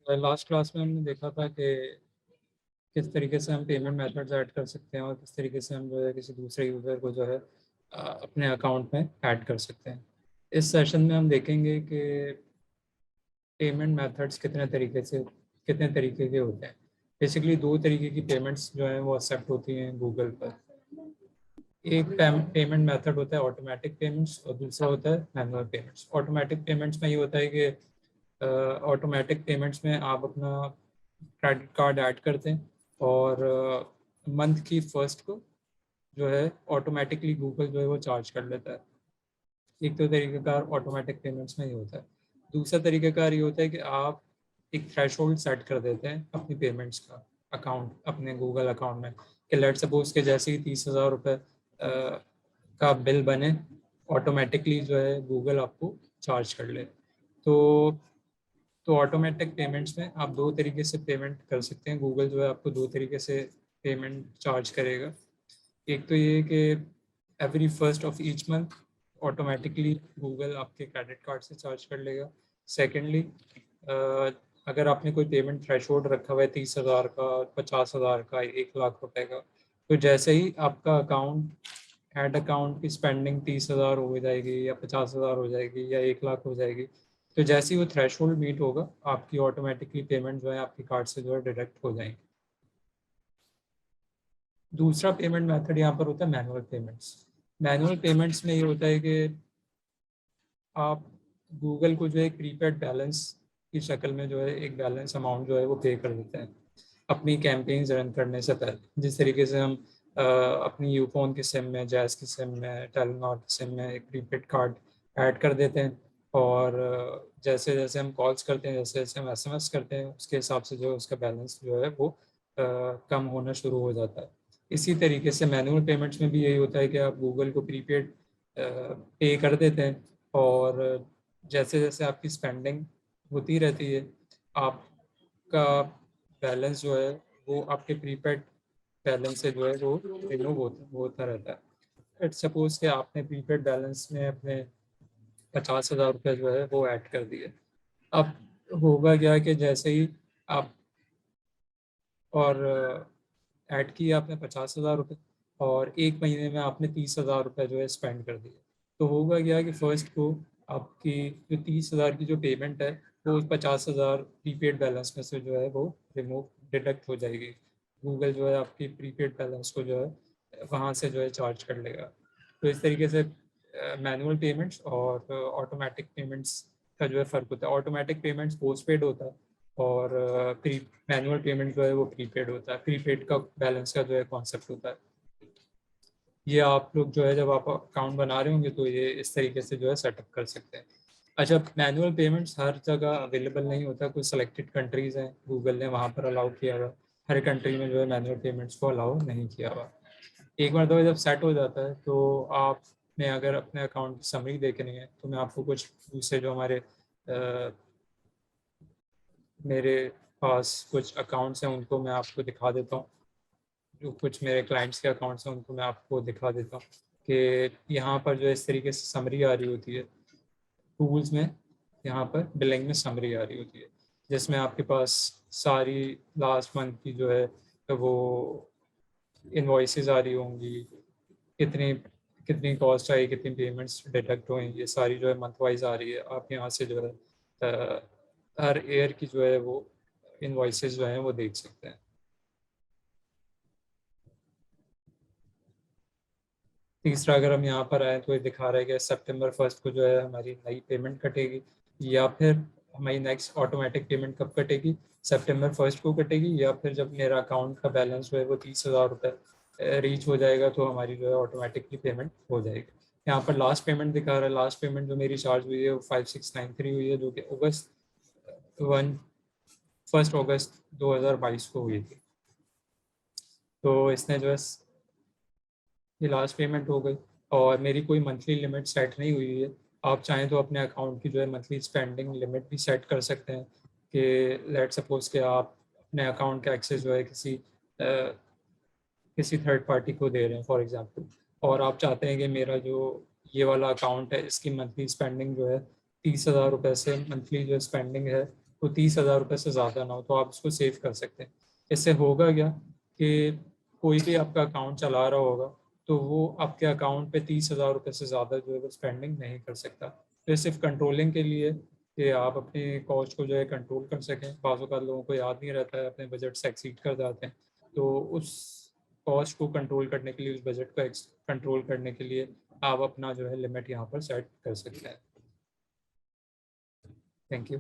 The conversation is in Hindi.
लास्ट क्लास में हमने देखा था कि किस तरीके से हम पेमेंट मेथड्स ऐड कर सकते हैं और किस तरीके से हम जो है किसी दूसरे यूज़र को जो है अपने अकाउंट में ऐड कर सकते हैं। इस सेशन में हम देखेंगे कि पेमेंट मेथड्स कितने तरीके के होते हैं। बेसिकली दो तरीके की पेमेंट्स जो हैं वो एक्सेप्ट होती हैं गूगल पर। एक पेमेंट मेथड होता है ऑटोमेटिक पेमेंट्स और दूसरा होता है मैनुअल पेमेंट्स। ऑटोमेटिक पेमेंट्स में ये होता है कि ऑटोमेटिक पेमेंट्स में आप अपना क्रेडिट कार्ड ऐड करते हैं और मंथ की फर्स्ट को जो है ऑटोमेटिकली गूगल जो है वो चार्ज कर लेता है। एक तो तरीक़ेकार ऑटोमेटिक पेमेंट्स में ये होता है। दूसरा तरीक़ेकार ये होता है कि आप एक थ्रेशोल्ड सेट कर देते हैं अपनी पेमेंट्स का अकाउंट अपने गूगल अकाउंट में कि लेट सपोज के जैसे ही 30,000 रुपये का बिल बने ऑटोमेटिकली जो है गूगल आपको चार्ज कर ले। तो ऑटोमेटिक पेमेंट्स में आप दो तरीके से पेमेंट कर सकते हैं। गूगल जो है आपको दो तरीके से पेमेंट चार्ज करेगा। एक तो ये कि every first of each month automatically Google आपके क्रेडिट कार्ड से चार्ज कर लेगा। सेकेंडली अगर आपने कोई पेमेंट थ्रेशोल्ड रखा हुआ है 30,000 का, 50,000 का, 1,00,000 रुपए का, तो जैसे ही आपका अकाउंट की स्पेंडिंग 30,000 हो जाएगी या 50,000 हो जाएगी या 1,00,000 हो जाएगी, तो जैसे ही वो थ्रेशोल्ड मीट होगा आपकी ऑटोमेटिकली पेमेंट जो है आपकी कार्ड से जो है डिडक्ट हो जाएंगी। दूसरा पेमेंट मेथड यहाँ पर होता है मैनुअल पेमेंट्स। मैनुअल पेमेंट्स में ये होता है कि आप गूगल को जो है प्रीपेड बैलेंस की शक्ल में जो है एक बैलेंस अमाउंट जो है वो पे कर देते हैं अपनी कैंपेन्स रन करने से पहले। जिस तरीके से हम अपनी यूफोन के सिम में, जैज़ की सिम में, टेलीनॉर की सिम में एक प्रीपेड कार्ड ऐड कर देते हैं और जैसे जैसे हम कॉल्स करते हैं, जैसे जैसे हम SMS करते हैं, उसके हिसाब से जो है उसका बैलेंस जो है वो कम होना शुरू हो जाता है। इसी तरीके से मैनुअल पेमेंट्स में भी यही होता है कि आप गूगल को प्रीपेड पे कर देते हैं और जैसे जैसे आपकी स्पेंडिंग होती रहती है आपका बैलेंस जो है वो आपके प्रीपेड बैलेंस से जो है वो रिमूव होता रहता है। इट्स सपोज कि आपने प्रीपेड बैलेंस में अपने 50,000 रुपये जो है वो ऐड कर दिए। अब होगा क्या कि जैसे ही आप और ऐड किया आपने 50,000 रुपये और एक महीने में आपने 30,000 रुपये जो है स्पेंड कर दिए, तो होगा क्या कि फर्स्ट को आपकी जो 30,000 की जो पेमेंट है वो 50,000 प्रीपेड बैलेंस में से जो है वो डिडक्ट हो जाएगी। गूगल जो है आपकी प्रीपेड बैलेंस को जो है वहाँ से जो है चार्ज कर लेगा। तो इस तरीके से मैनुअल पेमेंट्स और ऑटोमेटिक पेमेंट्स का जो है फ़र्क होता है। ऑटोमेटिक पेमेंट्स पोस्टपेड होता है और मैनुअल पेमेंट जो है वो प्रीपेड होता है। प्रीपेड का बैलेंस का जो है कॉन्सेप्ट होता है। ये आप लोग जो है जब आप अकाउंट बना रहे होंगे तो ये इस तरीके से जो है सेटअप कर सकते हैं। अच्छा, मैनुअल पेमेंट्स हर जगह अवेलेबल नहीं होता, कुछ सेलेक्टेड कंट्रीज़ हैं गूगल ने वहाँ पर अलाउ किया हुआ। हर कंट्री में जो है मैनुअल पेमेंट्स को अलाउ नहीं किया हुआ। एक बार तो जब सेट हो जाता है तो आपने अगर अपने अकाउंट की समरी देखनी है तो मैं आपको कुछ दूसरे जो मेरे पास कुछ अकाउंट्स हैं उनको मैं आपको दिखा देता हूँ। जो कुछ मेरे क्लाइंट्स के अकाउंट्स हैं उनको मैं आपको दिखा देता हूँ कि यहाँ पर जो इस तरीके से समरी आ रही होती है टूल्स में। यहाँ पर बिलिंग में समरी आ रही होती है जिसमें आपके पास सारी लास्ट मंथ की जो है वो इनवॉइसेस आ रही होंगी, कितनी कितनी कॉस्ट आई, कितनी पेमेंट्स डिडक्ट हुई, ये सारी जो है मंथ वाइज आ रही है। आप यहाँ से जो है हर ईयर की जो है वो इनवॉइसेस जो हैं वो देख सकते हैं। तीसरा अगर हम यहाँ पर आए तो ये दिखा रहा है कि सितंबर 1 को जो है हमारी नई पेमेंट कटेगी या फिर हमारी नेक्स्ट ऑटोमेटिक पेमेंट कब कटेगी, सितंबर 1 को कटेगी या फिर जब मेरा अकाउंट का बैलेंस जो है वो 30,000 रुपये रीच हो जाएगा तो हमारी जो है ऑटोमेटिकली पेमेंट हो जाएगी। यहाँ पर लास्ट पेमेंट दिखा रहा है। लास्ट पेमेंट जो मेरी चार्ज हुई है वो 5693 हुई है जो कि फर्स्ट अगस्त 2022 को हुई थी। तो इसने जो है ये लास्ट पेमेंट हो गई और मेरी कोई मंथली लिमिट सेट नहीं हुई है। आप चाहें तो अपने अकाउंट की जो है मंथली स्पेंडिंग लिमिट भी सेट कर सकते हैं कि लेट सपोज कि आप अपने अकाउंट का एक्सेस जो है किसी थर्ड पार्टी को दे रहे हैं फॉर एग्जांपल, और आप चाहते हैं कि मेरा जो ये वाला अकाउंट है इसकी मंथली स्पेंडिंग जो है 30,000 रुपये से मंथली जो स्पेंडिंग है वो 30,000 रुपये से ज़्यादा ना हो, तो आप इसको सेव कर सकते हैं। इससे होगा क्या कि कोई भी आपका अकाउंट चला रहा होगा तो वो आपके अकाउंट पे 30,000 रुपये से ज़्यादा जो है वो स्पेंडिंग नहीं कर सकता। तो ये सिर्फ कंट्रोलिंग के लिए कि आप अपनी कॉस्ट को जो है कंट्रोल कर सकें। बाज़ औक़ात लोगों को याद नहीं रहता है, अपने बजट से एक्सीड कर जाते हैं, तो उस कॉस्ट को कंट्रोल करने के लिए, उस बजट को कंट्रोल करने के लिए आप अपना जो है लिमिट यहाँ पर सेट कर सकते हैं। Thank you.